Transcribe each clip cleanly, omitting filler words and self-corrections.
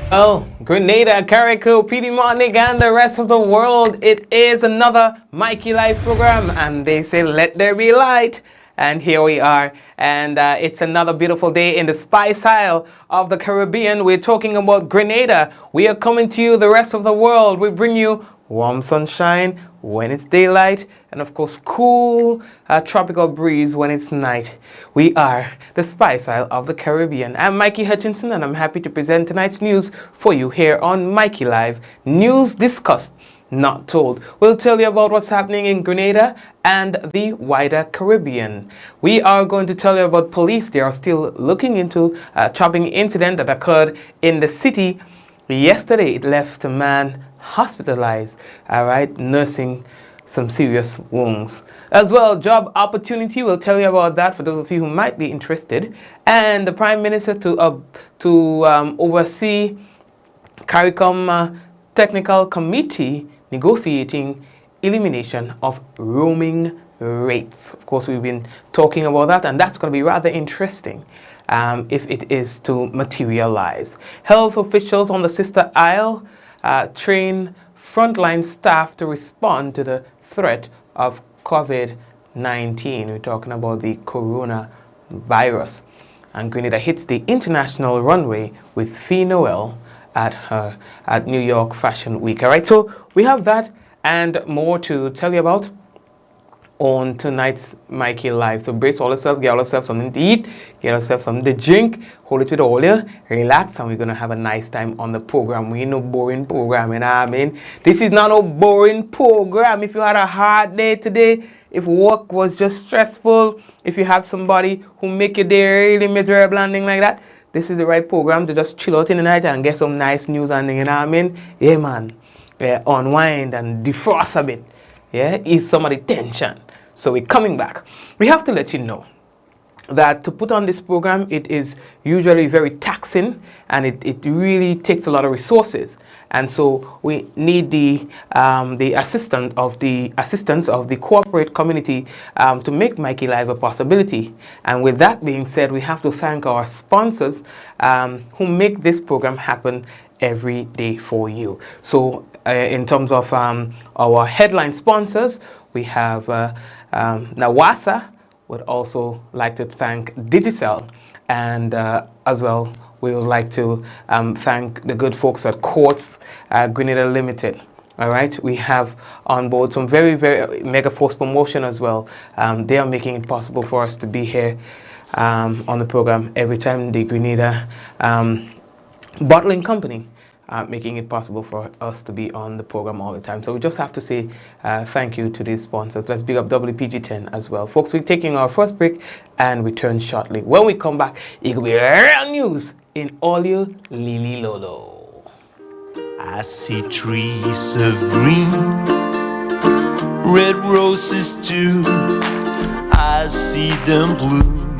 Well, Grenada, Carriacou, PD Martinique, and the rest of the world, it is another Mikey Live program, and they say, let there be light. And here we are, and it's another beautiful day in the Spice Isle of the Caribbean. We're talking about Grenada. We are coming to you, the rest of the world. We bring you warm sunshine when it's daylight, and of course cool tropical breeze when it's night. We are the Spice Isle of the Caribbean. I'm Mikey Hutchinson, and I'm happy to present tonight's news for you here on Mikey Live. News discussed, not told. We'll tell you about what's happening in Grenada and the wider Caribbean. We are going to tell you about police. They are still looking into a chopping incident that occurred in the city yesterday. It left a man hospitalized, nursing some serious wounds. As well, job opportunity, we'll tell you about that for those of you who might be interested. And the Prime Minister to oversee CARICOM Technical Committee negotiating elimination of roaming rates. Of course, we've been talking about that, and that's going to be rather interesting if it is to materialize. Health officials on the Sister Isle train frontline staff to respond to the threat of COVID-19. We're talking about the coronavirus. And Grenada hits the international runway with Fee Noel at New York Fashion Week. All right, so we have that and more to tell you about on tonight's Mikey Live. So brace all yourself, get yourself something to eat, get yourself something to drink, hold it with all you, relax, and we're gonna have a nice time on the program. We ain't no boring program, you know what I mean? This is not a boring program. If you had a hard day today, if work was just stressful, if you have somebody who make your day really miserable and things like that, this is the right program to just chill out in the night and get some nice news and you know what I mean? Yeah, man. Yeah, unwind and defrost a bit. Yeah, ease some of the tension. So we're coming back. We have to let you know that to put on this program, it is usually very taxing, and it really takes a lot of resources. And so we need the assistance of the corporate community to make Mikey Live a possibility. And with that being said, we have to thank our sponsors who make this program happen every day for you. So in terms of our headline sponsors, we have Nawasa. Would also like to thank Digicel, and as well we would like to thank the good folks at Quartz Grenada Limited. All right, we have on board some very mega force promotion as well. They are making it possible for us to be here on the program every time. The Grenada Bottling Company making it possible for us to be on the program all the time. So we just have to say thank you to these sponsors. Let's big up WPG10 as well. Folks, we're taking our first break and return shortly. When we come back, it will be real news in all your Lili Lolo. I see trees of green, red roses too. I see them bloom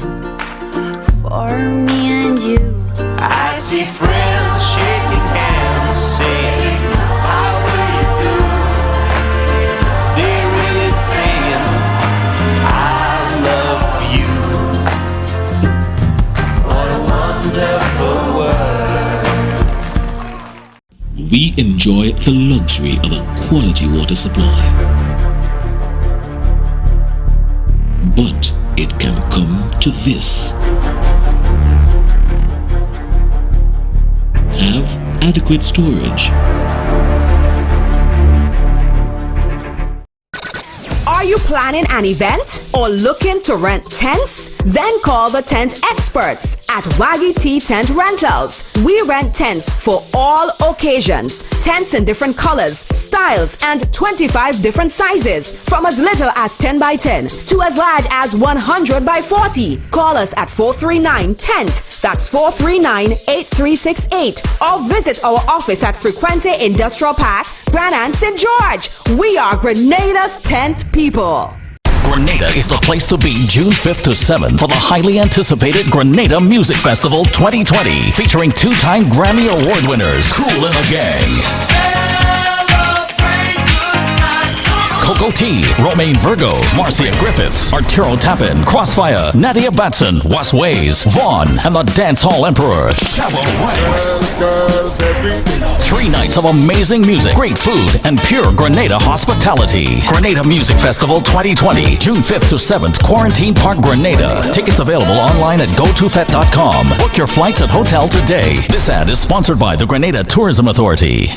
for me and you. I see friends shaking hands, saying, how do you do? They're really saying, I love you. What a wonderful world. We enjoy the luxury of a quality water supply. But it can come to this. Have adequate storage. Are you planning an event or looking to rent tents? Then call the tent experts at Waggy T Tent Rentals. We rent tents for all occasions. Tents in different colors, styles, and 25 different sizes. From as little as 10 by 10 to as large as 100 by 40. Call us at 439-TENT. That's 439-8368. Or visit our office at Frequente Industrial Park, Brannan, St. George. We are Grenada's tent people. Grenada is the place to be June 5th to 7th for the highly anticipated Grenada Music Festival 2020, featuring two-time Grammy Award winners Kool and the Gang. Coco T, Romaine Virgo, Marcia Griffiths, Arturo Tappan, Crossfire, Nadia Batson, Was Ways, Vaughn, and the Dancehall Emperor, Chavo Ranks. 3 nights of amazing music, great food, and pure Grenada hospitality. Grenada Music Festival 2020, June 5th to 7th, Quarantine Park, Grenada. Tickets available online at gotofet.com. Book your flights at hotel today. This ad is sponsored by the Grenada Tourism Authority.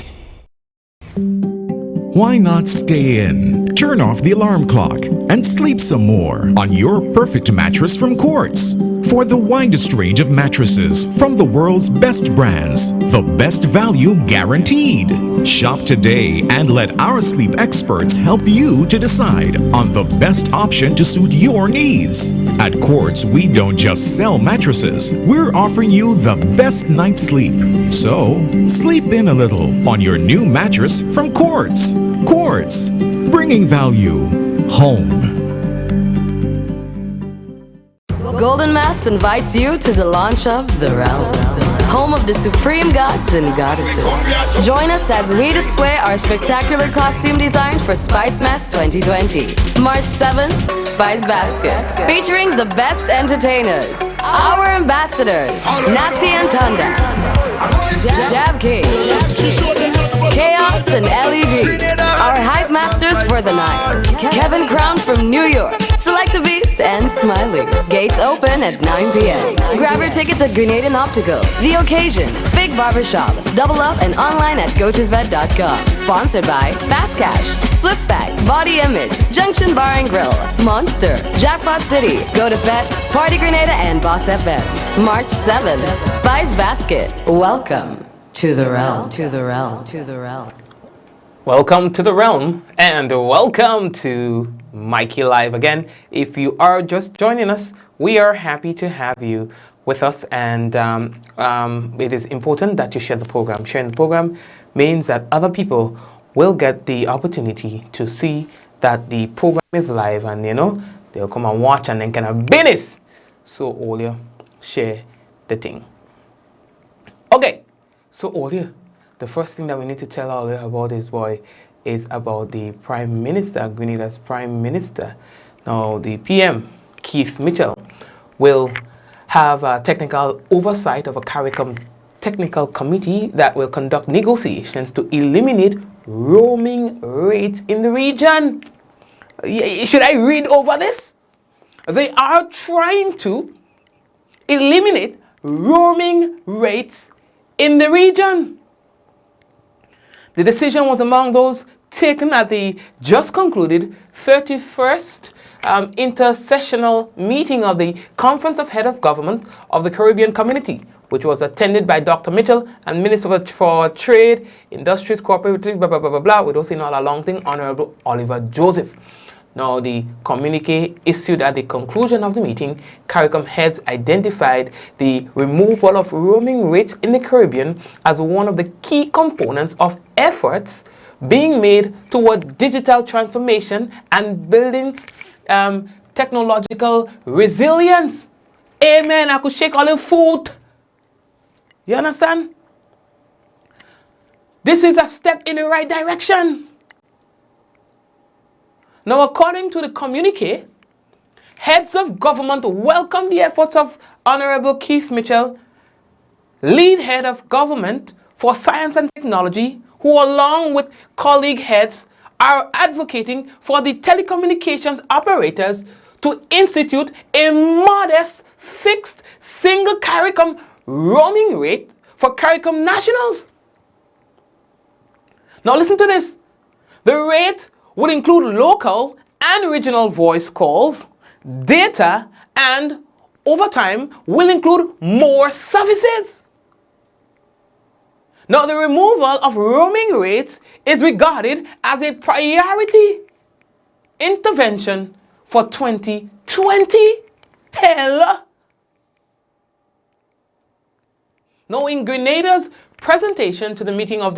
Why not stay in? Turn off the alarm clock and sleep some more on your perfect mattress from Quartz. For the widest range of mattresses from the world's best brands, the best value guaranteed. Shop today and let our sleep experts help you to decide on the best option to suit your needs. At Quartz, we don't just sell mattresses, we're offering you the best night's sleep. So, sleep in a little on your new mattress from Quartz. Quartz, bringing value home. Golden Mass invites you to the launch of The Realm, home of the supreme gods and goddesses. Join us as we display our spectacular costume designs for Spice Mass 2020. March 7th, Spice Basket, featuring the best entertainers, our ambassadors, Natty and Tunda, Jab King, Chaos and LED, our hype masters for the night, Kevin Crown from New York, Selecta Beast, and Smiley. Gates open at 9 p.m. Grab your tickets at Grenadian Optical, The Occasion, Big Barbershop, Double Up, and online at gotofed.com. Sponsored by Fast Cash, Swiftback, Body Image, Junction Bar and Grill, Monster, Jackpot City, Go to Fed, Party Grenada, and Boss FM. March 7th, Spice Basket. Welcome to the realm, to the realm, to the realm. Welcome to the realm and welcome to Mikey Live again. If you are just joining us, we are happy to have you with us, and it is important that you share the program. Sharing the program means that other people will get the opportunity to see that the program is live, and they'll come and watch and then kind of business. So all you share the thing. Okay, so all you. The first thing that we need to tell all you about is about the Prime Minister, Grenada's Prime Minister. Now, the PM, Keith Mitchell, will have a technical oversight of a CARICOM technical committee that will conduct negotiations to eliminate roaming rates in the region. Should I read over this? They are trying to eliminate roaming rates in the region. The decision was among those taken at the just concluded 31st intersessional meeting of the Conference of Head of Government of the Caribbean Community, which was attended by Dr. Mitchell and Minister for Trade, Industries, Cooperative, blah, blah, blah, blah, blah. We don't say not a long thing, Honorable Oliver Joseph. Now, the communique issued at the conclusion of the meeting, CARICOM heads identified the removal of roaming rates in the Caribbean as one of the key components of efforts being made toward digital transformation and building technological resilience. Amen. I could shake all the foot. You understand? This is a step in the right direction. Now, according to the communique, heads of government welcome the efforts of Honorable Keith Mitchell, lead head of government for science and technology, who along with colleague heads are advocating for the telecommunications operators to institute a modest fixed single CARICOM roaming rate for CARICOM nationals. Now listen to this. The rate would include local and regional voice calls, data, and over time will include more services. Now, the removal of roaming rates is regarded as a priority intervention for 2020. Hell! Now, in Grenada's presentation to the meeting of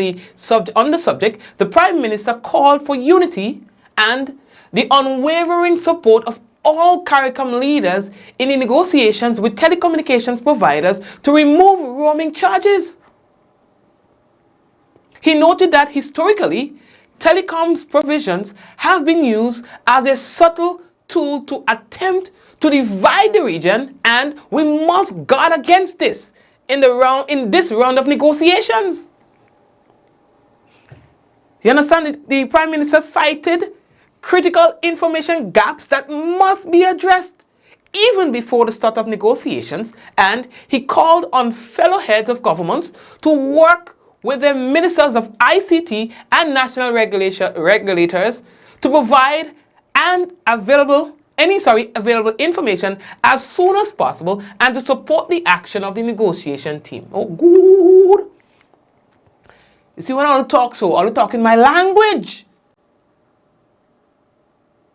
on the subject, the Prime Minister called for unity and the unwavering support of all CARICOM leaders in the negotiations with telecommunications providers to remove roaming charges. He noted that historically, telecoms provisions have been used as a subtle tool to attempt to divide the region, and we must guard against this in this round of negotiations. You understand? The Prime Minister cited critical information gaps that must be addressed even before the start of negotiations, and he called on fellow heads of governments to work with the ministers of ICT and national regulators to provide available information as soon as possible and to support the action of the negotiation team. Oh, good. You see, when I talk so, I talk in my language.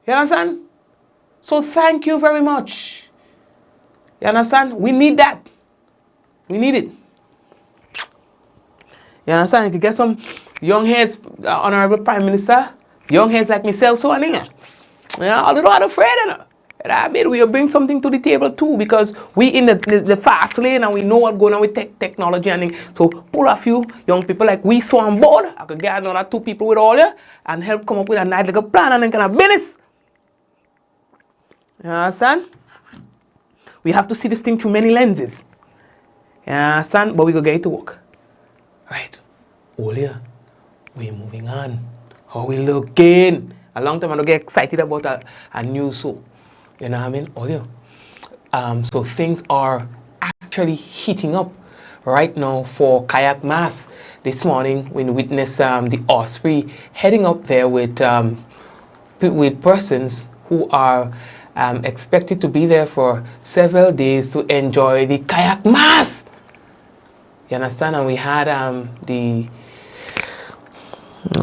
You understand? So thank you very much. You understand? We need that. We need it. You understand? If you get some young heads, Honorable Prime Minister, young heads like myself, so on here. You know, I'm not afraid of it. I mean, we bring something to the table too, because we in the fast lane and we know what's going on with technology and things. So pull a few young people like we so on board. I could get another 2 people with all you and help come up with a nice little plan and then kind of business. You understand? We have to see this thing through many lenses. You understand? But we go get it to work. Right. Olia, we're moving on. How we looking? A long time I don't get excited about a new show. You know what I mean? Olia. So things are actually heating up right now for kayak mass. This morning we witnessed the Osprey heading up there with persons who are expected to be there for several days to enjoy the kayak mass. You understand? And we had the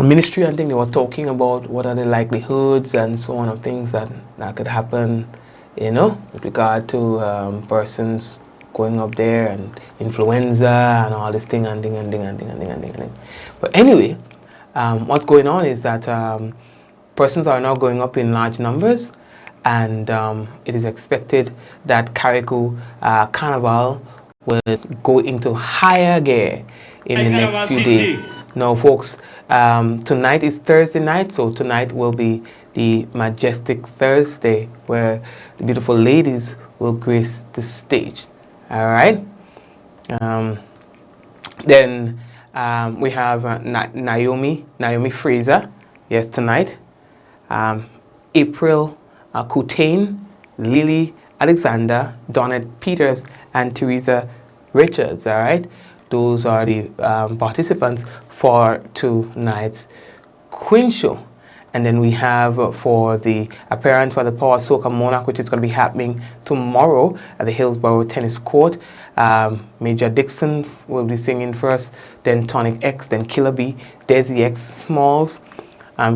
ministry and thing, they were talking about what are the likelihoods and so on of things that could happen, you know, with regard to persons going up there and influenza and all this thing and thing. But anyway, what's going on is that persons are now going up in large numbers, and it is expected that Carriacou Carnival will go into higher gear in the next few days. Now, folks, tonight is Thursday night, so tonight will be the Majestic Thursday, where the beautiful ladies will grace the stage. All right. Then we have Naomi Fraser. Yes, tonight. April Coutain, Lily Alexander, Donette Peters, and Teresa Richards. All right. Those are the participants for tonight's Queen Show. And then we have for the appearance for the Power Soca Monarch, which is going to be happening tomorrow at the Hillsborough Tennis Court. Major Dixon will be singing first, then Tonic X, then Killer B, Desi X, Smalls,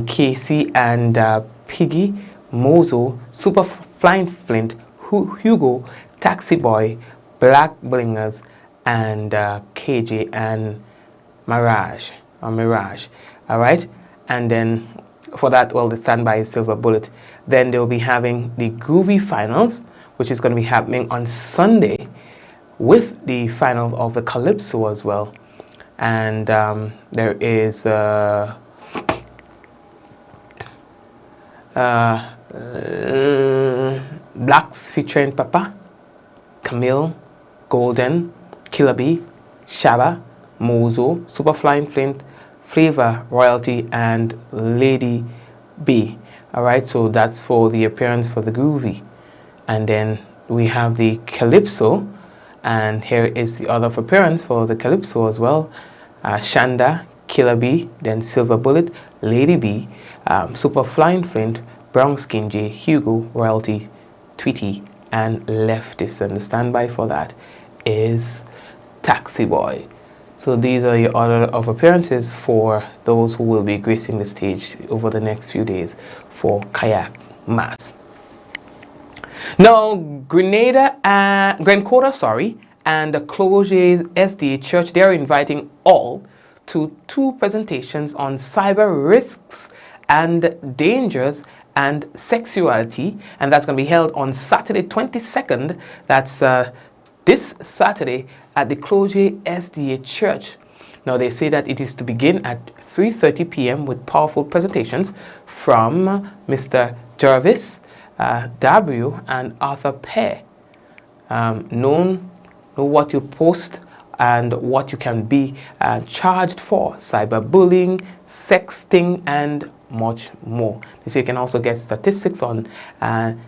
Casey and Piggy, Mozo, Super Flying Flint, Hugo, Taxi Boy, Black Blingers, and KJ and Mirage. All right. And then for that, well, the standby is Silver Bullet. Then they'll be having the Groovy Finals, which is going to be happening on Sunday, with the final of the Calypso as well. And there is Blacks featuring Papa, Camille, Golden, Killer B, Shabba, Mozo, Superflying Flint, Flavor, Royalty, and Lady B. Alright, so that's for the appearance for the Groovy. And then we have the Calypso, and here is the other appearance for the Calypso as well. Shanda, Killer B, then Silver Bullet, Lady B, Superflying Flint, Brown Skin J, Hugo, Royalty, Tweety, and Leftist. And the standby for that is Taxi Boy. So these are the order of appearances for those who will be gracing the stage over the next few days for Kayak Mass. Now, Grencoda, and the Cloger SDA Church, they are inviting all to 2 presentations on cyber risks and dangers and sexuality, and that's going to be held on Saturday 22nd. That's this Saturday at the Cloger SDA Church. Now they say that it is to begin at 3:30 p.m. with powerful presentations from Mr. Jarvis W. and Arthur Pear. Know what you post and what you can be charged for: cyberbullying, sexting, and much more. They say you can also get statistics on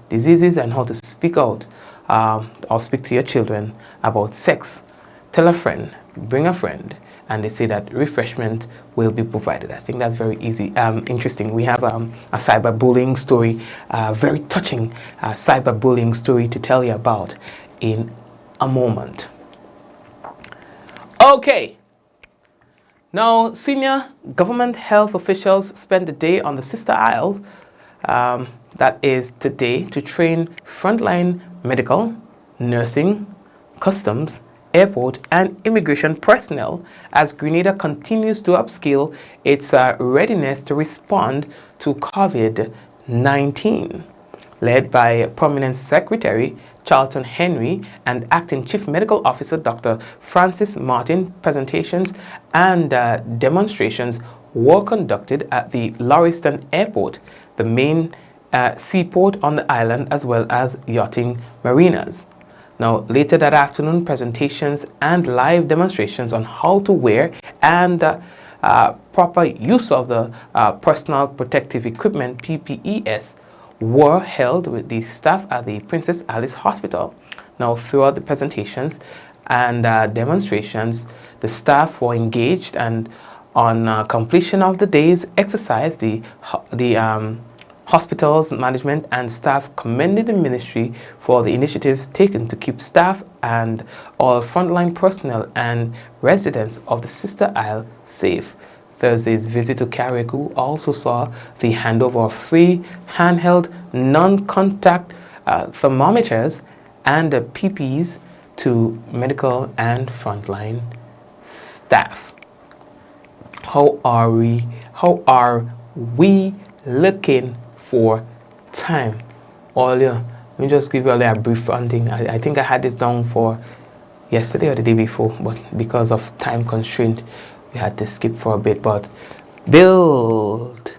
diseases and how to speak out or speak to your children about sex. Tell a friend, bring a friend, and they say that refreshment will be provided. I think that's very easy, interesting. We have a cyberbullying story, very touching cyberbullying story to tell you about in a moment. Okay. Now, senior government health officials spent the day on the Sister Isles, that is today, to train frontline medical, nursing, customs, airport, and immigration personnel as Grenada continues to upskill its readiness to respond to COVID-19. Led by prominent Secretary Charlton Henry and Acting Chief Medical Officer Dr. Francis Martin, presentations and demonstrations were conducted at the Lauriston Airport, the main seaport on the island, as well as yachting marinas. Now, later that afternoon, presentations and live demonstrations on how to wear and proper use of the personal protective equipment, PPEs, were held with the staff at the Princess Alice Hospital. Now, throughout the presentations and demonstrations, the staff were engaged, and on completion of the day's exercise, the hospital's management and staff commended the ministry for the initiatives taken to keep staff and all frontline personnel and residents of the Sister Isle safe. Thursday's visit to Carriacou also saw the handover of 3 handheld non-contact thermometers and PPEs to medical and frontline staff. How are we looking for time? Let me just give you a brief rundown. I think I had this down for yesterday or the day before, but because of time constraint, we had to skip for a bit. But billed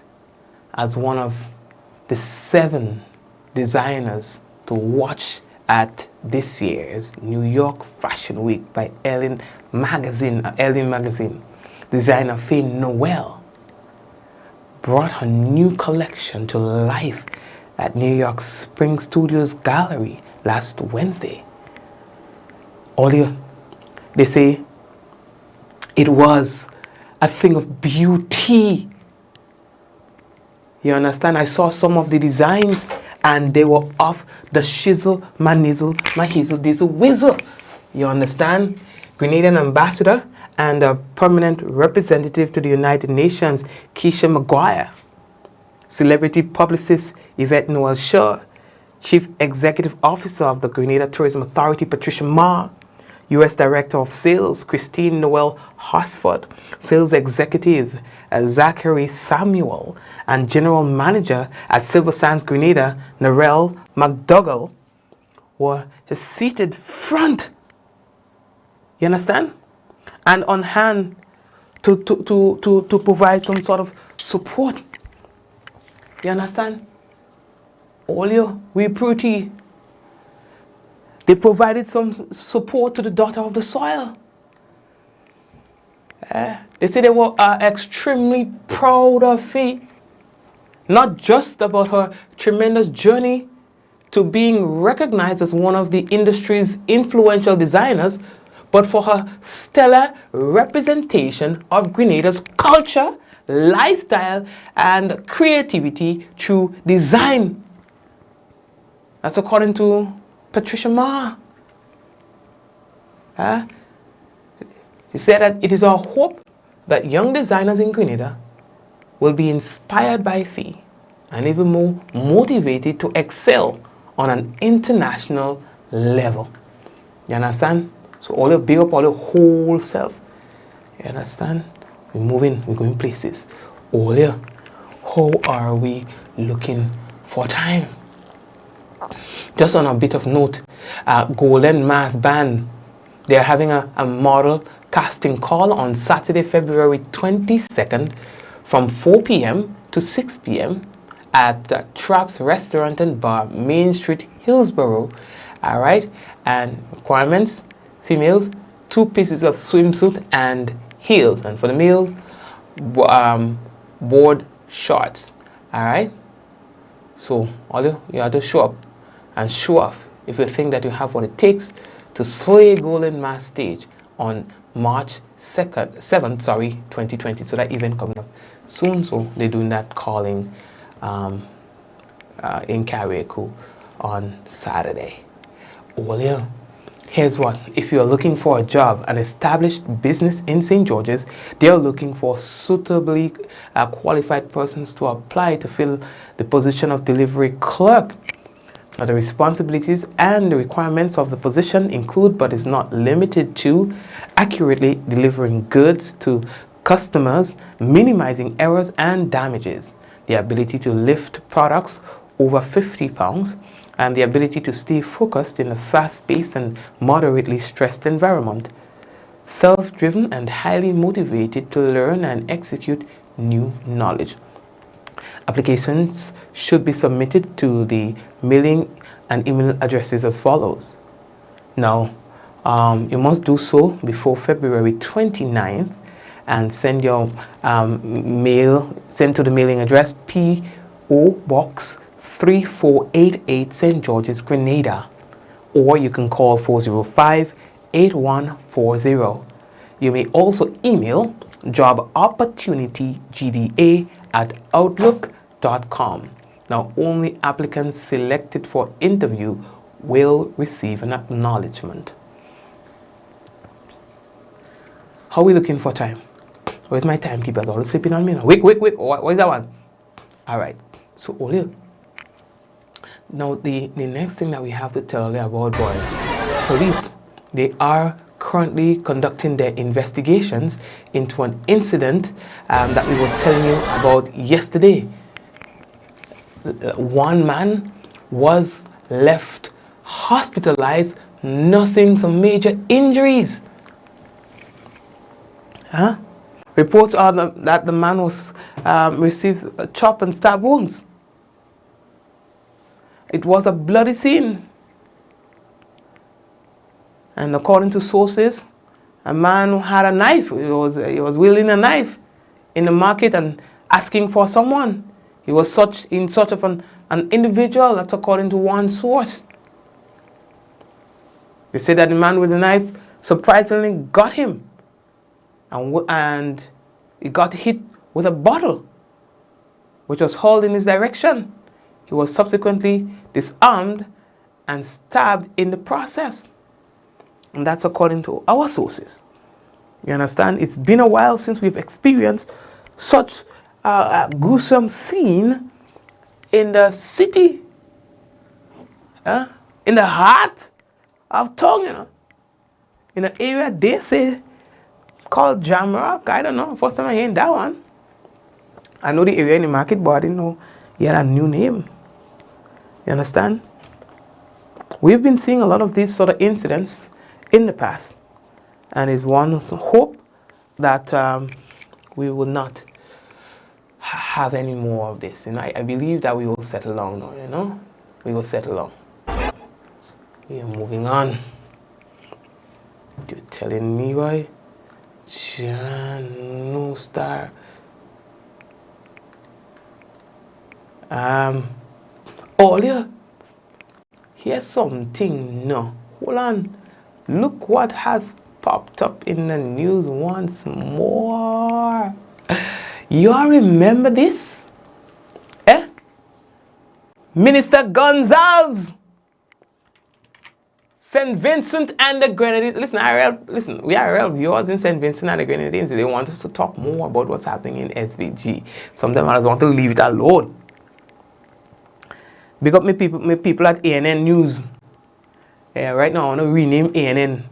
as one of the 7 designers to watch at this year's New York Fashion Week by Elle Magazine, designer Faye Noel brought her new collection to life at New York Spring Studios Gallery last Wednesday. They say it was a thing of beauty. You understand? I saw some of the designs and they were off the shizzle, my nizzle, my hizzle, dizzle, whizzle. You understand? Grenadian ambassador and a permanent representative to the United Nations, Keisha Maguire. Celebrity publicist Yvette Noel Shaw. Chief Executive Officer of the Grenada Tourism Authority, Patricia Ma. U.S. Director of Sales, Christine Noel Hosford, Sales Executive Zachary Samuel, and General Manager at Silver Sands Grenada, Narelle McDougall, were seated front. You understand? And on hand to provide some sort of support. You understand? We pretty. They provided some support to the daughter of the soil. They say they were extremely proud of Faye. Not just about her tremendous journey to being recognized as one of the industry's influential designers, but for her stellar representation of Grenada's culture, lifestyle, and creativity through design. That's according to Patricia Ma. She said that it is our hope that young designers in Grenada will be inspired by Faye and even more motivated to excel on an international level. You understand? So all your big up all your whole self. You understand? We're moving, we're going places. How are we looking for time? Just on a bit of note, Golden Mass Band They're having a model casting call on Saturday, February 22nd from 4 p.m. to 6 p.m. at the Traps Restaurant and Bar, Main Street, Hillsborough. All right, and requirements: females, 2 pieces of swimsuit and heels, and for the males, board shorts. All right, so all you have to show up and show off if you think that you have what it takes to slay Golden Mass stage on March 7th, 2020. So that event coming up soon. So they're doing that calling in Carriacou on Saturday. Well, yeah. Here's what: if you're looking for a job, an established business in St. George's, they're looking for suitably qualified persons to apply to fill the position of delivery clerk. Now, the responsibilities and the requirements of the position include, but is not limited to, accurately delivering goods to customers, minimizing errors and damages, the ability to lift products over 50 pounds, and the ability to stay focused in a fast-paced and moderately stressed environment, self-driven and highly motivated to learn and execute new knowledge. Applications should be submitted to the mailing and email addresses as follows. Now, you must do so before February 29th and send your send to the mailing address P.O. Box 3488 St. George's, Grenada, or you can call 405-8140. You may also email jobopportunitygda@outlook.com. Now, only applicants selected for interview will receive an acknowledgement. How are we looking for time? Where's my timekeeper? All sleeping on me now. Wait. What is that one? All right. So, Olio. Now, the next thing that we have to tell you about, boy, police, they are currently conducting their investigations into an incident that we were telling you about yesterday. One man was left hospitalized, nursing some major injuries. Reports are that the man was received chop and stab wounds. It was a bloody scene. And according to sources, a man who had a knife, he was wielding a knife in the market and asking for someone. He was in search of an individual. That's according to one source. They said that the man with the knife surprisingly got him, and he got hit with a bottle, which was hauled in his direction. He was subsequently disarmed and stabbed in the process. And that's according to our sources. You understand? It's been a while since we've experienced such a gruesome scene in the city, in the heart of town, you know. In an area they say called Jamrock. I don't know. First time I heard that one. I know the area in the market, but I didn't know he had a new name. You understand? We've been seeing a lot of these sort of incidents in the past, and it's one hope that we will not have any more of this. You know, I believe that we will settle down now. You know, we will settle down. We are moving on. You're telling me why? No star. Earlier, here's something. No, hold on. Look what has popped up in the news once more. You all remember this? Minister Gonzalez, St. Vincent and the Grenadines. Listen, we are real viewers in St. Vincent and the Grenadines. They want us to talk more about what's happening in SVG. Sometimes I just want to leave it alone. Big up my people at ANN News. Right now, I want to rename ANN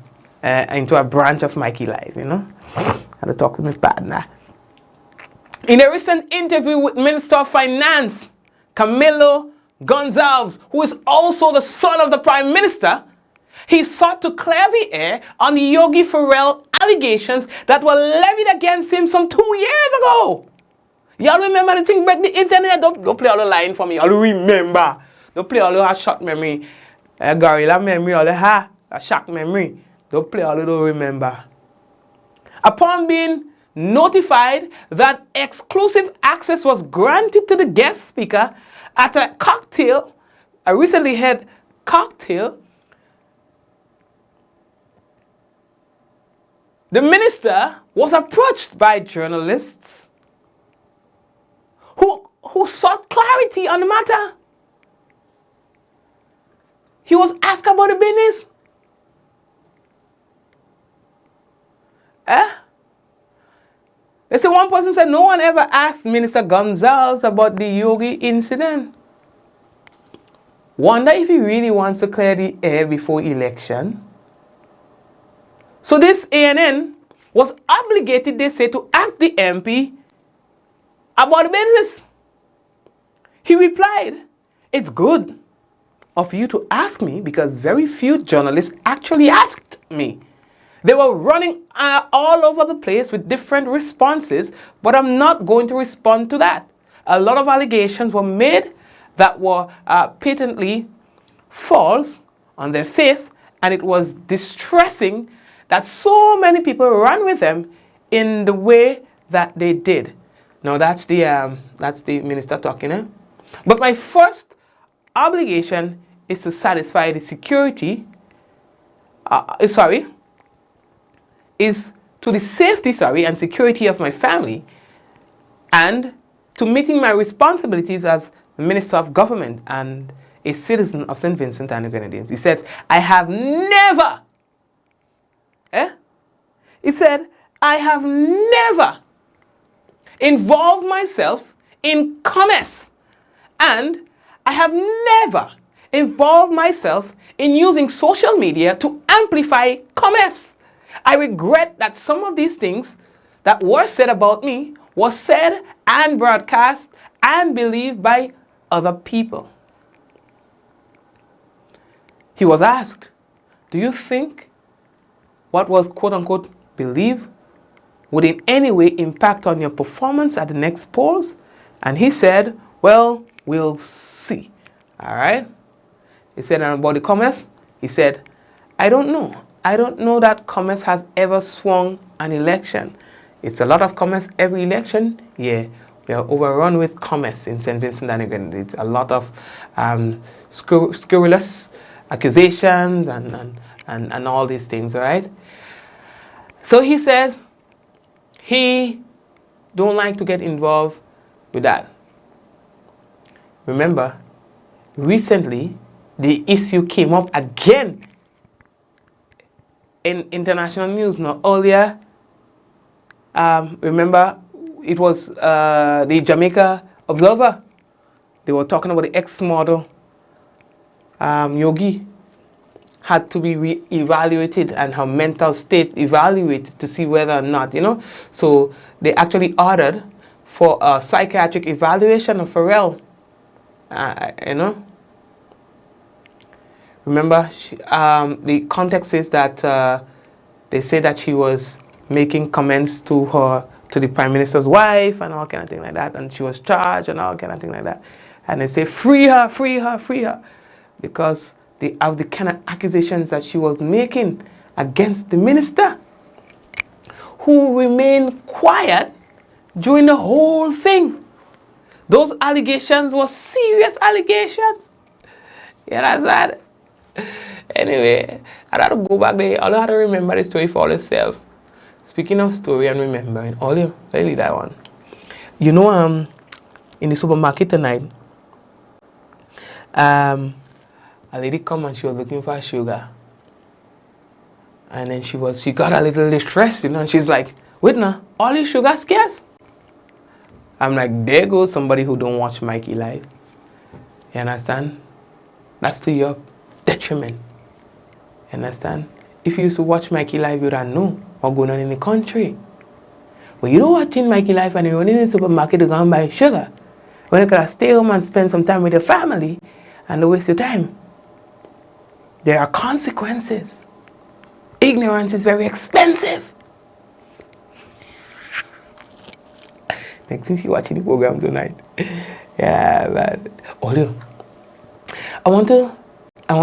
into a branch of Mikey Live, you know. I had to talk to my partner. In a recent interview with Minister of Finance, Camilo Gonzalez, who is also the son of the Prime Minister, he sought to clear the air on the Yogi Ferrell allegations that were levied against him some 2 years ago. Y'all remember the thing break the internet? Don't play all the line for me. Y'all remember. Don't play all the short memory. Gorilla memory, all the a shock memory. Don't play all of those remember. Upon being notified that exclusive access was granted to the guest speaker at a cocktail, a recently held cocktail, the minister was approached by journalists who sought clarity on the matter. He was asked about the business. They say one person said no one ever asked Minister Gonzalez about the Yogi incident. Wonder if he really wants to clear the air before election. So this ANN was obligated, they say, to ask the MP about the business. He replied, "It's good of you to ask me because very few journalists actually asked me. They were running all over the place with different responses, but I'm not going to respond to that. A lot of allegations were made that were patently false on their face, and it was distressing that so many people ran with them in the way that they did." Now that's the minister talking, eh? But my first obligation is to satisfy the security. Is to the safety, and security of my family, and to meeting my responsibilities as the Minister of Government and a citizen of St. Vincent and the Grenadines. He says, I have never, he said, I have never involved myself in commerce, and I have never involved myself in using social media to amplify commerce. I regret that some of these things that were said about me was said and broadcast and believed by other people. He was asked, do you think what was quote-unquote believed would in any way impact on your performance at the next polls? And he said, well, we'll see. All right? He said, and about the commerce, he said, I don't know. I don't know that commerce has ever swung an election. It's a lot of commerce every election. Yeah, we are overrun with commerce in St. Vincent and the Grenadines. It's a lot of scurrilous accusations and all these things, all right? So he said he don't like to get involved with that. Remember, recently, the issue came up again in international news. Now, earlier, remember, it was the Jamaica Observer. They were talking about the ex-model Yogi had to be re-evaluated and her mental state evaluated to see whether or not, So they actually ordered for a psychiatric evaluation of Pharrell, Remember, the context is that they say that she was making comments to the Prime Minister's wife and all kind of thing like that, and she was charged and all kind of thing like that. And they say, free her, free her, free her, because of the kind of accusations that she was making against the minister, who remained quiet during the whole thing. Those allegations were serious allegations. You understand? Anyway, I had to go back there. I had to remember the story for all yourself. Speaking of story and remembering, all you really that one. In the supermarket tonight, a lady come and she was looking for sugar. And then she got a little distressed, and she's like, wait now, all this sugar scarce? I'm like, there goes somebody who don't watch Mikey Live. You understand? That's to your detriment. You understand? If you used to watch Mikey Live, you'd have known what's going on in the country. But you don't watching Mikey Live and you're running in the supermarket to go and buy sugar, when you could stay home and spend some time with your family and don't waste your time. There are consequences. Ignorance is very expensive. Makes me feel watching the program tonight. Yeah, man. Olio, I want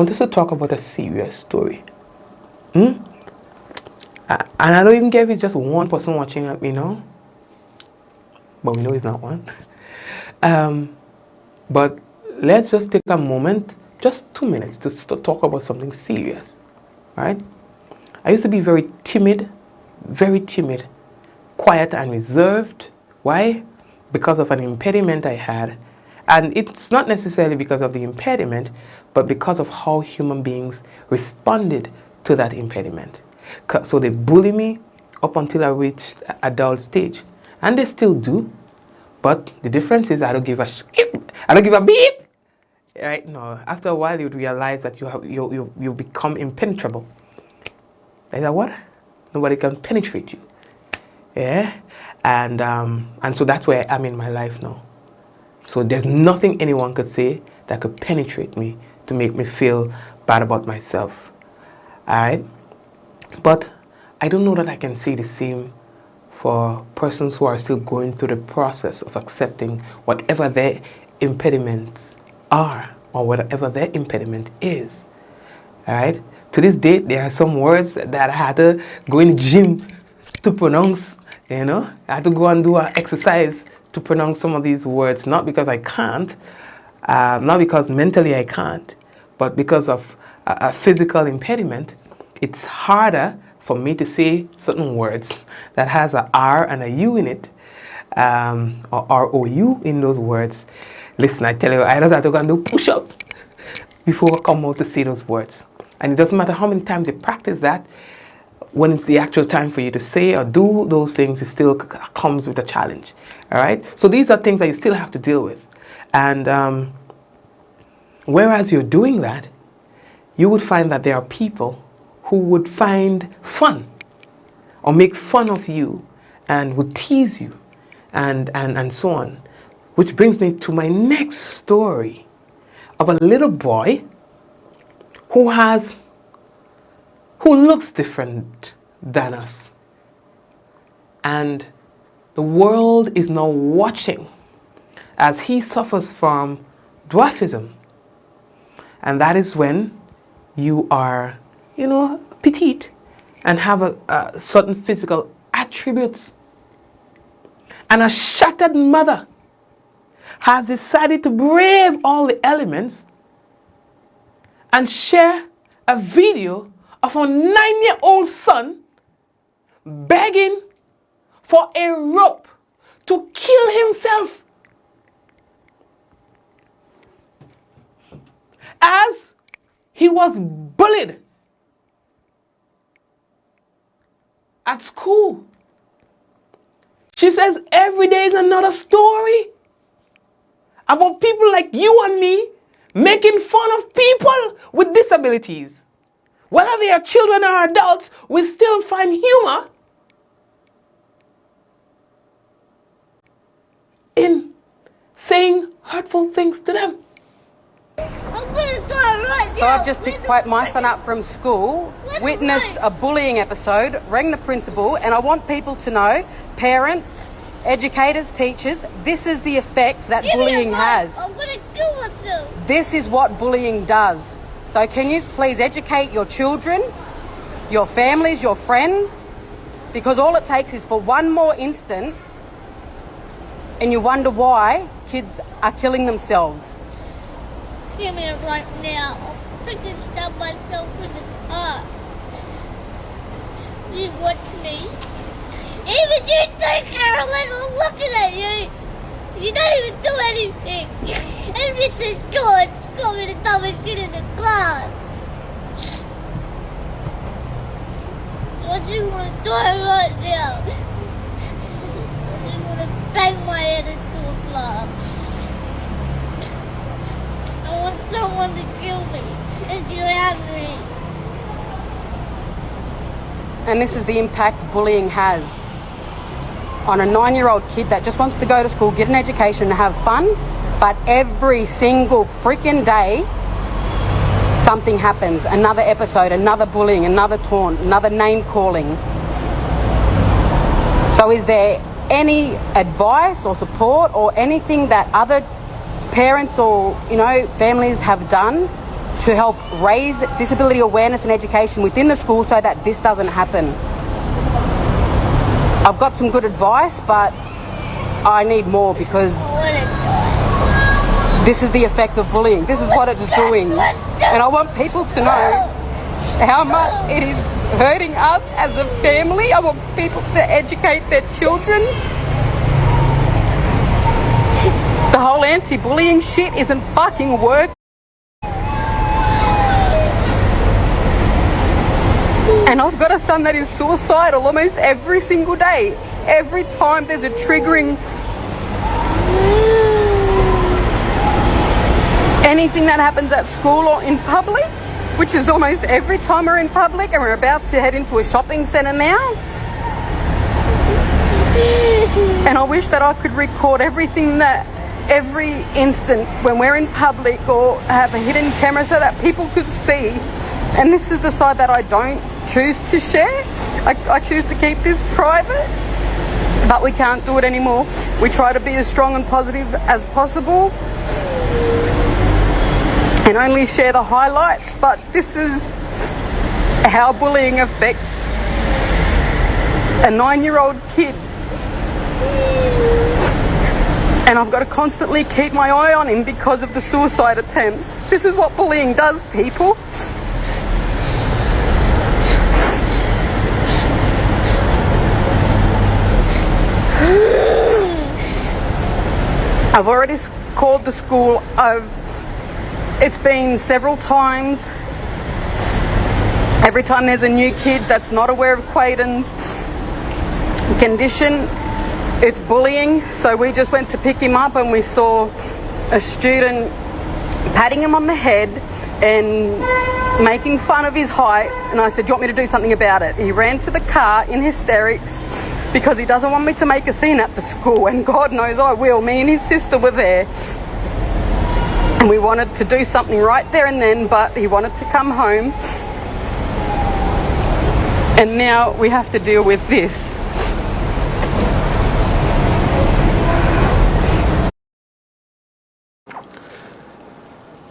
us to talk about a serious story. And I don't even care if it's just one person watching at me now. But we know it's not one. But let's just take a moment, just 2 minutes, to talk about something serious. Right? I used to be very timid, quiet and reserved. Why? Because of an impediment I had. And it's not necessarily because of the impediment, but because of how human beings responded to that impediment. So they bully me up until I reached adult stage. And they still do. But the difference is I don't give a beep. Right? No. After a while, you'd realize that you become impenetrable. Is that what? Nobody can penetrate you. Yeah? And so that's where I am in my life now. So there's nothing anyone could say that could penetrate me to make me feel bad about myself. Alright? But I don't know that I can say the same for persons who are still going through the process of accepting whatever their impediments are or whatever their impediment is. Alright? To this date, there are some words that I had to go in the gym to pronounce. You know, I had to go and do an exercise to pronounce some of these words, not because I can't, not because mentally I can't, but because of a physical impediment. It's harder for me to say certain words that has a R and a U in it, or R-O-U in those words. Listen, I tell you, I just have to go and do push-up before I come out to say those words. And it doesn't matter how many times you practice that, when it's the actual time for you to say or do those things, it still comes with a challenge. All right? So these are things that you still have to deal with. And whereas you're doing that, you would find that there are people who would find fun or make fun of you and would tease you and so on. Which brings me to my next story of a little boy who looks different than us. And the world is now watching as he suffers from dwarfism. And that is when you are, petite and have a certain physical attributes. And a shattered mother has decided to brave all the elements and share a video of a 9-year-old son begging for a rope to kill himself as he was bullied at school. She says every day is another story about people like you and me making fun of people with disabilities. Whether they are children or adults, we still find humor in saying hurtful things to them. So I've just picked my son up from school, witnessed a bullying episode, rang the principal, and I want people to know, parents, educators, teachers, this is the effect that bullying has. I'm gonna kill myself. This is what bullying does. So can you please educate your children, your families, your friends? Because all it takes is for one more instant and you wonder why kids are killing themselves. Give me it right now. I'll freaking stab myself in the heart. You watch me. Even you too, Carolyn, I'm looking at you. You don't even do anything. And Mr. George got me the dumbest shit in the class. I just want to die right now. I just want to bang my head into a glass. I want someone to kill me and drown me. And this is the impact bullying has on a 9-year-old kid that just wants to go to school, get an education and have fun, but every single freaking day something happens, another episode, another bullying, another taunt, another name calling. So is there any advice or support or anything that other parents or, you know, families have done to help raise disability awareness and education within the school so that this doesn't happen? I've got some good advice, but I need more, because this is the effect of bullying. This is what it's doing. And I want people to know how much it is hurting us as a family. I want people to educate their children. The whole anti-bullying shit isn't fucking working. And I've got a son that is suicidal almost every single day. Every time there's a triggering anything that happens at school or in public, which is almost every time we're in public, and we're about to head into a shopping centre now. And I wish that I could record everything, that every instant when we're in public, or have a hidden camera so that people could see. And this is the side that I don't choose to share. I choose to keep this private, but we can't do it anymore. We try to be as strong and positive as possible and only share the highlights, but this is how bullying affects a 9-year-old kid. And I've got to constantly keep my eye on him because of the suicide attempts. This is what bullying does, people. I've already called the school. It's been several times. Every time there's a new kid that's not aware of Quaden's condition, it's bullying. So we just went to pick him up and we saw a student patting him on the head and making fun of his height. And I said, "Do you want me to do something about it?" He ran to the car in hysterics because he doesn't want me to make a scene at the school, and God knows I will. Me and his sister were there. And we wanted to do something right there and then, but he wanted to come home. And now we have to deal with this.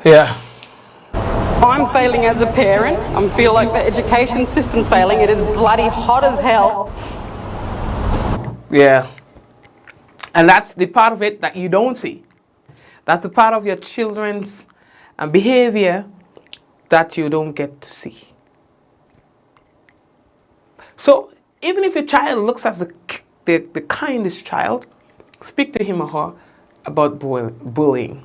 Yeah. I'm failing as a parent. I feel like the education system's failing. It is bloody hot as hell. Yeah. And that's the part of it that you don't see. That's the part of your children's behavior that you don't get to see. So even if your child looks as the kindest child, speak to him or her about bullying.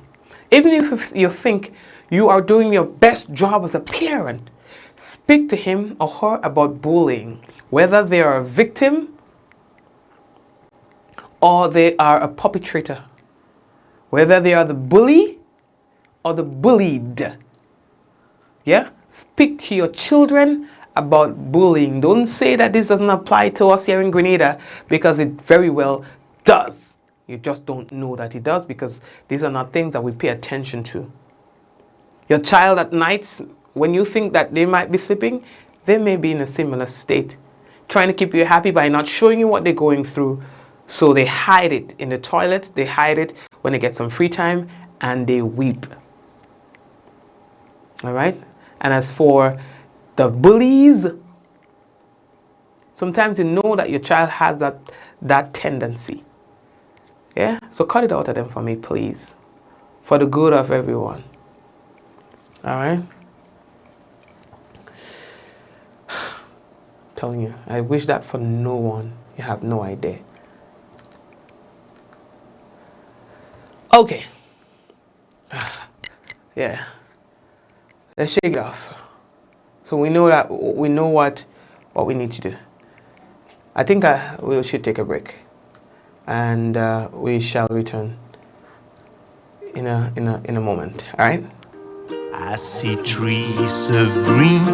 Even if you think you are doing your best job as a parent, speak to him or her about bullying, whether they are a victim or they are a perpetrator, whether they are the bully or the bullied. Yeah? Speak to your children about bullying. Don't say that this doesn't apply to us here in Grenada, because it very well does. You just don't know that it does, because these are not things that we pay attention to. Your child at nights, when you think that they might be sleeping, they may be in a similar state, trying to keep you happy by not showing you what they're going through. So they hide it in the toilet, they hide it when they get some free time, and they weep. All right? And as for the bullies, sometimes you know that your child has that tendency. Yeah? So cut it out of them for me, please. For the good of everyone. All right? I'm telling you, I wish that for no one. You have no idea. Okay. Yeah. Let's shake it off. So we know what we need to do. I think we should take a break, and we shall return in a moment. All right. I see trees of green,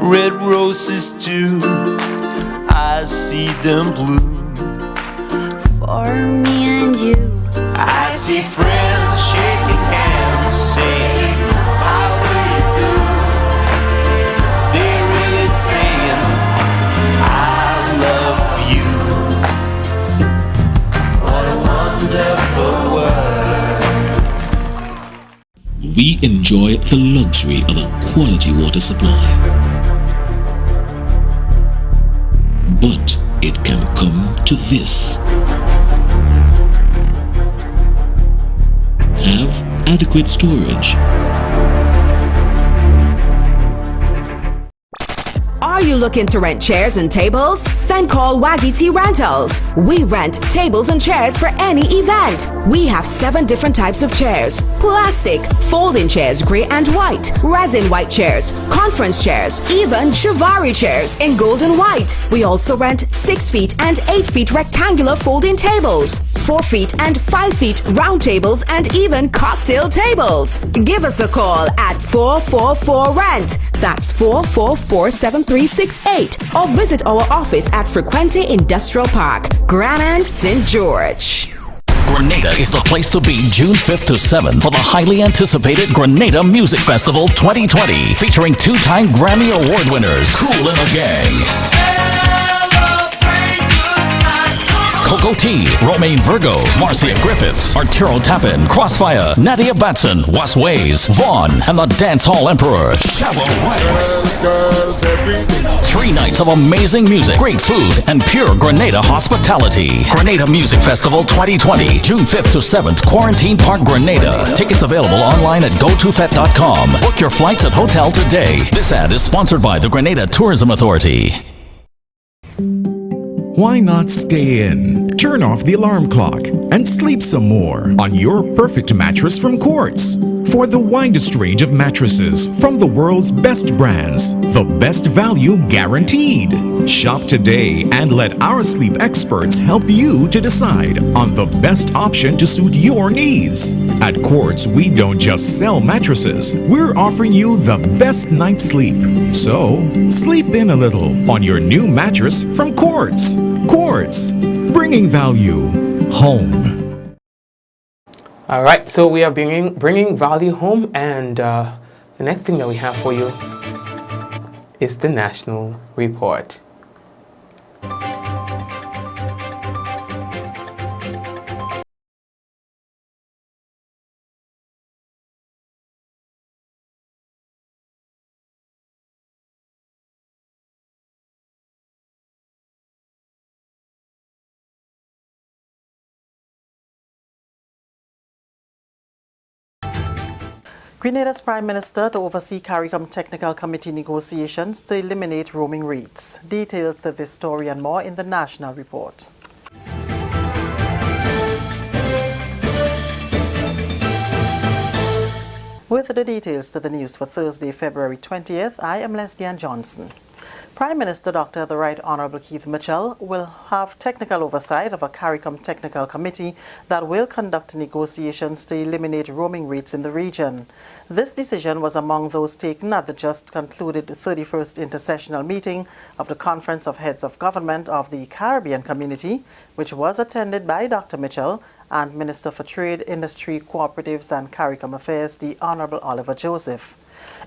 red roses too. I see them bloom for me and you. I see friends shaking hands, saying, "I we enjoy the luxury of a quality water supply. But it can come to this. Have adequate storage. Are you looking to rent chairs and tables? Then call Waggy T Rentals. We rent tables and chairs for any event. We have 7 different types of chairs: plastic, folding chairs, grey and white, resin white chairs, conference chairs, even Shivari chairs in gold and white. We also rent 6 feet and 8 feet rectangular folding tables, 4 feet and 5 feet round tables, and even cocktail tables. Give us a call at 444-RENT. That's 444-7368. Or visit our office at Frequente Industrial Park, Granite, St. George. Grenada is the place to be June 5th to 7th for the highly anticipated Grenada Music Festival 2020, featuring 2-time Grammy Award winners Kool and the Gang, Coco T, Romaine Virgo, Marcia Griffiths, Arturo Tappan, Crossfire, Nadia Batson, Wes Ways, Vaughn, and the Dancehall Emperor, Chavo Ranks. 3 nights of amazing music, great food, and pure Grenada hospitality. Grenada Music Festival 2020, June 5th to 7th, Quarantine Park, Grenada. Tickets available online at gotofet.com. Book your flights at hotel today. This ad is sponsored by the Grenada Tourism Authority. Why not stay in, turn off the alarm clock, and sleep some more on your perfect mattress from Quartz? For the widest range of mattresses from the world's best brands, the best value guaranteed. Shop today and let our sleep experts help you to decide on the best option to suit your needs. At Quartz, we don't just sell mattresses, we're offering you the best night's sleep. So, sleep in a little on your new mattress from Quartz. Quartz, bringing value home. All right, so we are bringing value home, and the next thing that we have for you is the National Report. Grenada's Prime Minister to oversee CARICOM Technical Committee negotiations to eliminate roaming rates. Details to this story and more in the National Report. With the details to the news for Thursday, February 20th, I am Leslie Ann Johnson. Prime Minister Dr. The Right Honourable Keith Mitchell will have technical oversight of a CARICOM Technical Committee that will conduct negotiations to eliminate roaming rates in the region. This decision was among those taken at the just concluded 31st intersessional meeting of the Conference of Heads of Government of the Caribbean Community, which was attended by Dr. Mitchell and Minister for Trade, Industry, Cooperatives and CARICOM Affairs, the Honourable Oliver Joseph.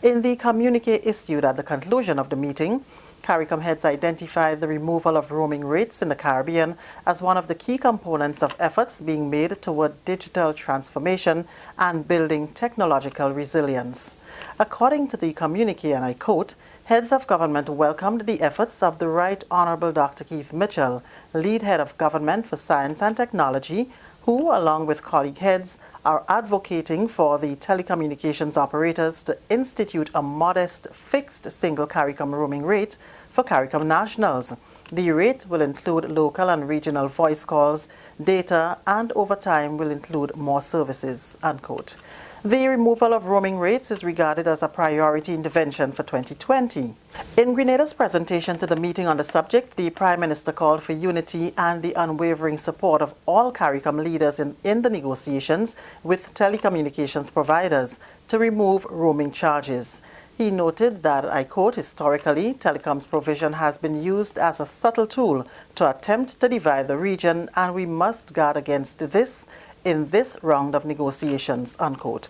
In the communique issued at the conclusion of the meeting, CARICOM heads identified the removal of roaming rates in the Caribbean as one of the key components of efforts being made toward digital transformation and building technological resilience. According to the communique, and I quote, heads of government welcomed the efforts of the Right Honourable Dr. Keith Mitchell, lead head of government for science and technology, who, along with colleague heads, are advocating for the telecommunications operators to institute a modest fixed single CARICOM roaming rate for CARICOM nationals. The rate will include local and regional voice calls, data, and over time will include more services, unquote. The removal of roaming rates is regarded as a priority intervention for 2020. In Grenada's presentation to the meeting on the subject, the Prime Minister called for unity and the unwavering support of all CARICOM leaders in the negotiations with telecommunications providers to remove roaming charges. He noted that, I quote, historically, telecoms provision has been used as a subtle tool to attempt to divide the region, and we must guard against this in this round of negotiations, unquote.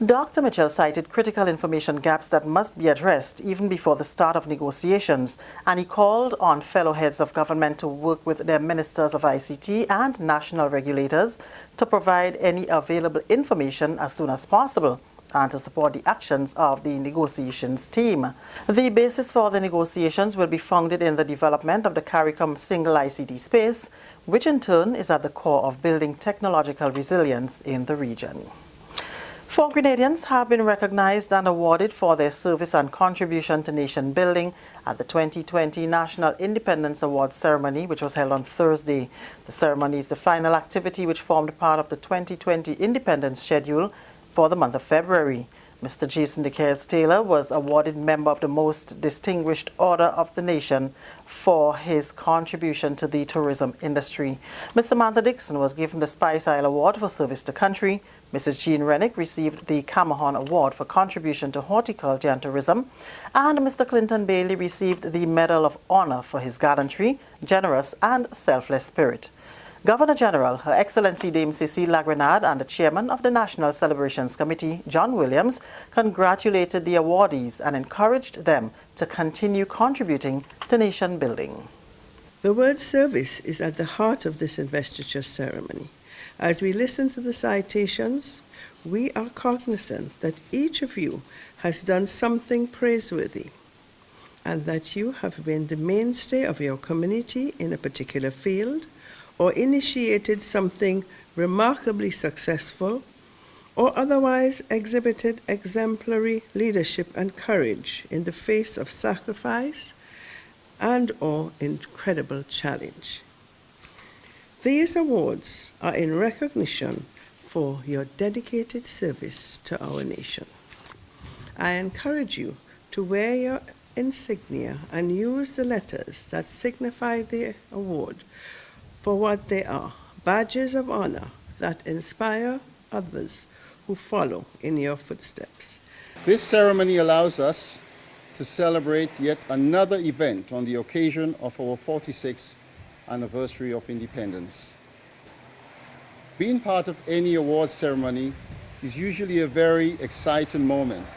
Dr. Mitchell cited critical information gaps that must be addressed even before the start of negotiations, and he called on fellow heads of government to work with their ministers of ICT and national regulators to provide any available information as soon as possible, and to support the actions of the negotiations team. The basis for the negotiations will be founded in the development of the CARICOM single ICT space, which in turn is at the core of building technological resilience in the region. 4 Grenadians have been recognized and awarded for their service and contribution to nation building at the 2020 National Independence Awards ceremony, which was held on Thursday. The ceremony is the final activity which formed part of the 2020 independence schedule for the month of February. Mr. Jason DeCaires Taylor was awarded Member of the Most Distinguished Order of the Nation for his contribution to the tourism industry. Ms. Samantha Dixon was given the Spice Isle Award for service to country. Mrs. Jean Rennick received the Camahon Award for contribution to horticulture and tourism. And Mr. Clinton Bailey received the Medal of Honor for his gallantry, generous and selfless spirit. Governor General, Her Excellency Dame Cécile Lagrenade, and the Chairman of the National Celebrations Committee, John Williams, congratulated the awardees and encouraged them to continue contributing to nation building. The word service is at the heart of this investiture ceremony. As we listen to the citations, we are cognizant that each of you has done something praiseworthy and that you have been the mainstay of your community in a particular field, or initiated something remarkably successful, or otherwise exhibited exemplary leadership and courage in the face of sacrifice and or incredible challenge. These awards are in recognition for your dedicated service to our nation. I encourage you to wear your insignia and use the letters that signify the award for what they are, badges of honor that inspire others who follow in your footsteps. This ceremony allows us to celebrate yet another event on the occasion of our 46th anniversary of independence. Being part of any awards ceremony is usually a very exciting moment,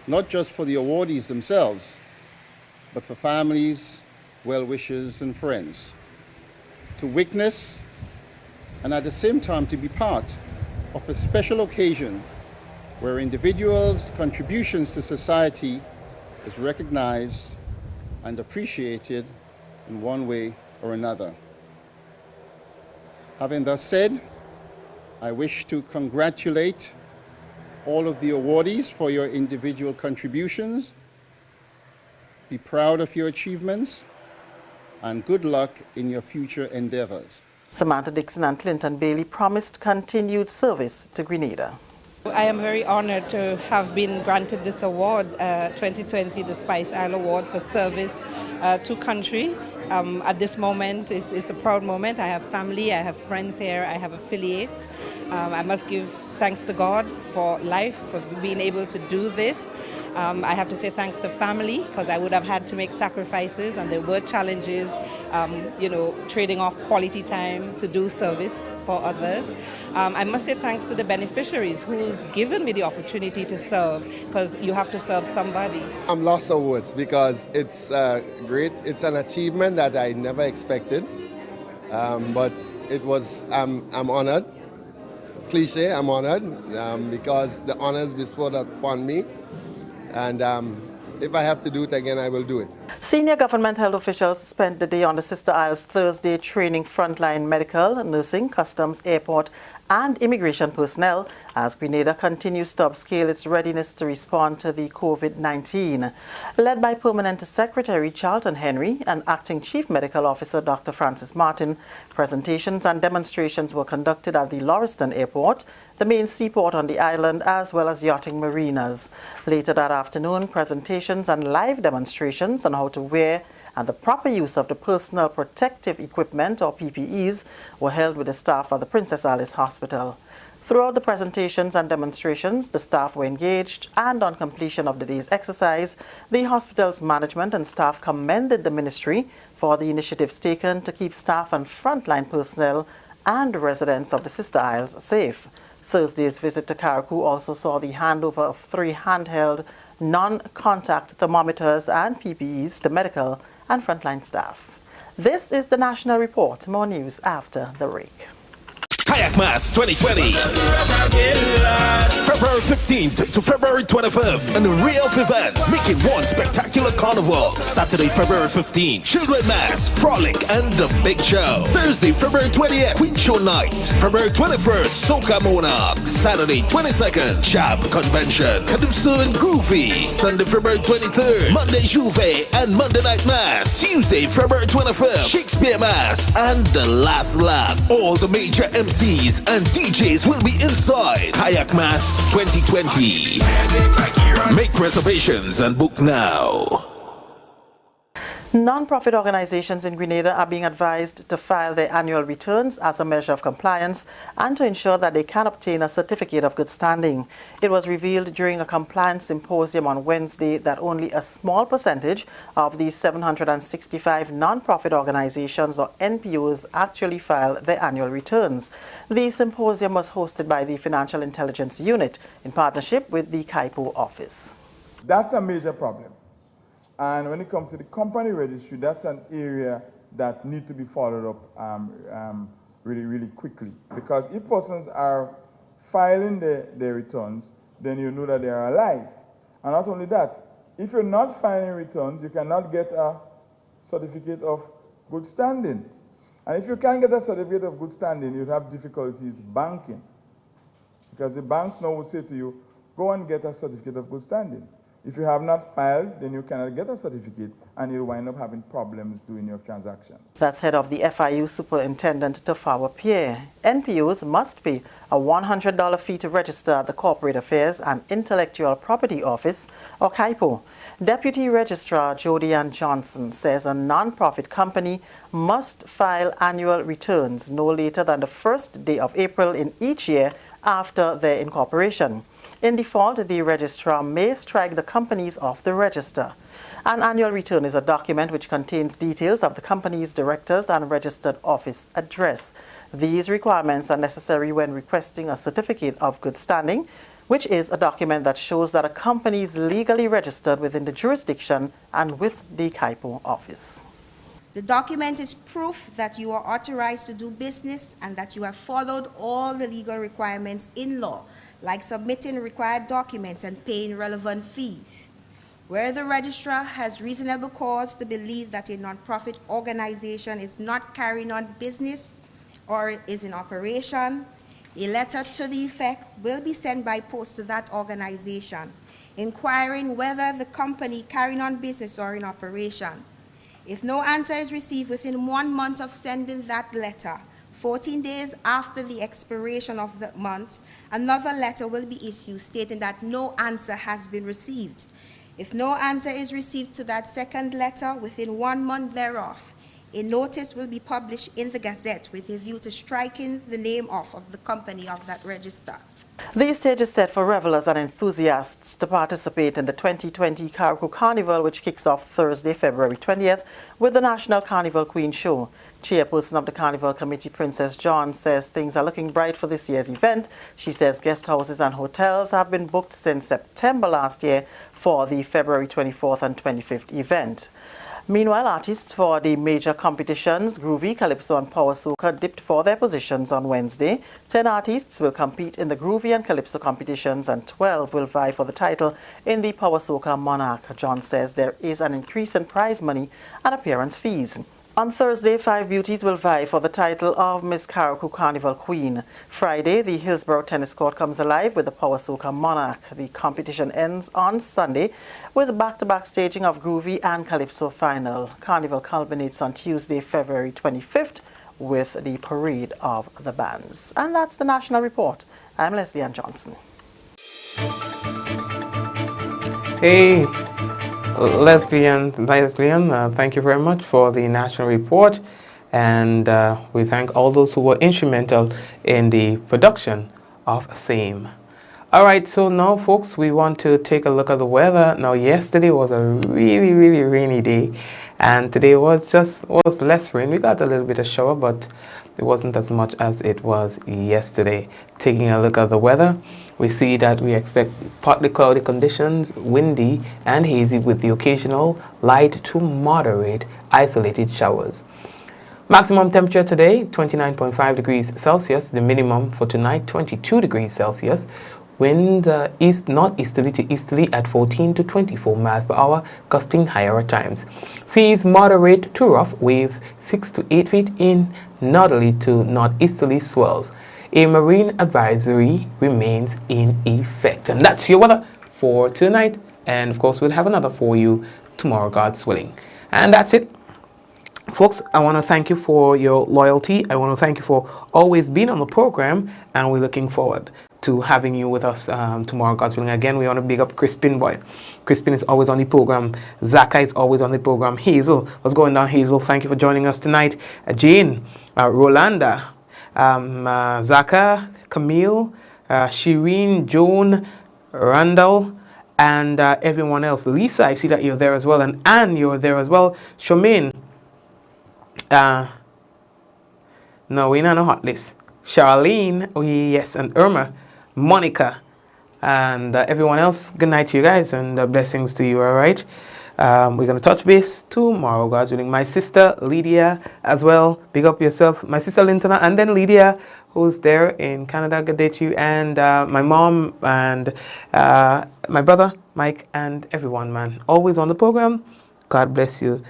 not just for the awardees themselves, but for families, well-wishers, and friends. To witness and at the same time to be part of a special occasion where individuals' contributions to society is recognized and appreciated in one way or another. Having thus said, I wish to congratulate all of the awardees for your individual contributions. Be proud of your achievements and good luck in your future endeavors. Samantha Dixon and Clinton Bailey promised continued service to Grenada. I am very honored to have been granted this award, 2020, the Spice Isle Award for service to country. At this moment, it's a proud moment. I have family, I have friends here, I have affiliates. I must give thanks to God for life, for being able to do this. I have to say thanks to family, because I would have had to make sacrifices, and there were challenges, trading off quality time to do service for others. I must say thanks to the beneficiaries who's given me the opportunity to serve, because you have to serve somebody. I'm lost of words because it's great. It's an achievement that I never expected, but it was. I'm honored. Cliche, I'm honored because the honor is bestowed upon me. And if I have to do it again, I will do it. Senior government health officials spent the day on the Sister Isles Thursday training frontline medical, nursing, customs, airport and immigration personnel as Grenada continues to upscale its readiness to respond to the COVID-19. Led by Permanent Secretary Charlton Henry and Acting Chief Medical Officer Dr. Francis Martin, presentations and demonstrations were conducted at the Lauriston Airport, the main seaport on the island, as well as yachting marinas. Later that afternoon, presentations and live demonstrations on how to wear and the proper use of the personal protective equipment, or PPEs, were held with the staff at the Princess Alice Hospital. Throughout the presentations and demonstrations, the staff were engaged, and on completion of the day's exercise, the hospital's management and staff commended the ministry for the initiatives taken to keep staff and frontline personnel and residents of the Sister Isles safe. Thursday's visit to Carriacou also saw the handover of 3 handheld non-contact thermometers and PPEs to medical and frontline staff. This is the National Report. More news after the break. Kayak Mass 2020. February 15th to February 25th. And the real event. Make it one spectacular carnival. Saturday, February 15th. Children Mass, Frolic, and the Big Show. Thursday, February 20th. Queen Show Night. February 21st. Soca Monarch. Saturday, 22nd. Jab Convention. Calypso and Groovy. Sunday, February 23rd. Monday, Juve and Monday Night Mass. Tuesday, February 25th. Shakespeare Mass. And the last lap. All the major MCs and DJs will be inside Kayak Mass 2020. Make reservations and book now. Non-profit organizations in Grenada are being advised to file their annual returns as a measure of compliance and to ensure that they can obtain a certificate of good standing. It was revealed during a compliance symposium on Wednesday that only a small percentage of the 765 non-profit organizations or NPOs actually file their annual returns. The symposium was hosted by the Financial Intelligence Unit in partnership with the CAIPO office. That's a major problem. And when it comes to the company registry, that's an area that needs to be followed up really, really quickly. Because if persons are filing their returns, then you know that they are alive. And not only that, if you're not filing returns, you cannot get a certificate of good standing. And if you can't get a certificate of good standing, you'd have difficulties banking. Because the banks now will say to you, go and get a certificate of good standing. If you have not filed, then you cannot get a certificate and you'll wind up having problems doing your transactions. That's head of the FIU Superintendent Tafawa Pierre. NPOs must pay a $100 fee to register at the Corporate Affairs and Intellectual Property Office, or CAIPO. Deputy Registrar Jody Ann Johnson says a non-profit company must file annual returns no later than the first day of April in each year after their incorporation. In default, the registrar may strike the companies off the register. An annual return is a document which contains details of the company's directors and registered office address. These requirements are necessary when requesting a certificate of good standing, which is a document that shows that a company is legally registered within the jurisdiction and with the CAIPO office. The document is proof that you are authorized to do business and that you have followed all the legal requirements in law, like submitting required documents and paying relevant fees. Where the registrar has reasonable cause to believe that a nonprofit organization is not carrying on business or is in operation, a letter to the effect will be sent by post to that organization, inquiring whether the company carrying on business or in operation. If no answer is received within 1 month of sending that letter, 14 days after the expiration of the month, another letter will be issued stating that no answer has been received. If no answer is received to that second letter within 1 month thereof, a notice will be published in the Gazette with a view to striking the name off of the company of that register. The stage is set for revelers and enthusiasts to participate in the 2020 Carriacou Carnival, which kicks off Thursday, February 20th, with the National Carnival Queen Show. Chairperson of the Carnival Committee, Princess John, says things are looking bright for this year's event. She says guest houses and hotels have been booked since September last year for the February 24th and 25th event. Meanwhile, artists for the major competitions, Groovy, Calypso and Power Soca, dipped for their positions on Wednesday. 10 artists will compete in the Groovy and Calypso competitions and 12 will vie for the title in the Power Soca Monarch. John says there is an increase in prize money and appearance fees. On Thursday, 5 beauties will vie for the title of Miss Carriacou Carnival Queen. Friday, the Hillsborough Tennis Court comes alive with the Power Soca Monarch. The competition ends on Sunday with back-to-back staging of Groovy and Calypso final. Carnival culminates on Tuesday, February 25th with the Parade of the Bands. And that's the National Report. I'm Leslie Ann Johnson. Hey. Leslie Ann, thank you very much for the national report, and we thank all those who were instrumental in the production of same. All right, so now, folks, we want to take a look at the weather. Now, yesterday was a really, really rainy day, and today was less rain. We got a little bit of shower, but it wasn't as much as it was yesterday. Taking a look at the weather, we see that we expect partly cloudy conditions, windy and hazy with the occasional light to moderate isolated showers. Maximum temperature today, 29.5 degrees Celsius. The minimum for tonight, 22 degrees Celsius. Wind northeasterly to easterly at 14 to 24 miles per hour, gusting higher at times. Seas moderate to rough, waves 6 to 8 feet in northerly to northeasterly swells. A marine advisory remains in effect. And that's your weather for tonight. And of course, we'll have another for you tomorrow, God's willing. And that's it. Folks, I want to thank you for your loyalty. I want to thank you for always being on the program, and we're looking forward to having you with us tomorrow, God's willing. Again, we want to big up Crispin Boy. Crispin is always on the program. Zaka is always on the program. Hazel, what's going on, Hazel? Thank you for joining us tonight. Jane, Rolanda, Zaka, Camille, Shireen, Joan, Randall, and everyone else. Lisa, I see that you're there as well. And Anne, you're there as well. Shomaine. No, we're not on a hot list. Charlene, oh yes, and Irma, Monica, and everyone else. Good night to you guys, and blessings to you, all right? We're going to touch base tomorrow, God's willing. My sister, Lydia, as well. Big up yourself. My sister, Lintona, and then Lydia, who's there in Canada. Good day to you. And my mom, and my brother, Mike, and everyone, man. Always on the program. God bless you.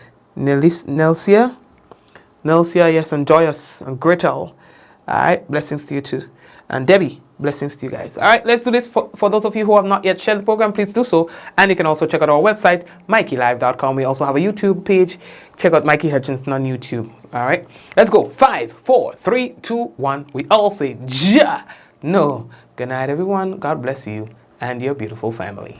Nelsia, yes, and Joyous, and Gretel. All right, blessings to you too. And Debbie, blessings to you guys. All right, let's do this. For those of you who have not yet shared the program, please do so. And you can also check out our website, MikeyLive.com. We also have a YouTube page. Check out Mikey Hutchinson on YouTube. All right, let's go. 5, 4, 3, 2, 1. We all say, Ja. No. Good night, everyone. God bless you and your beautiful family.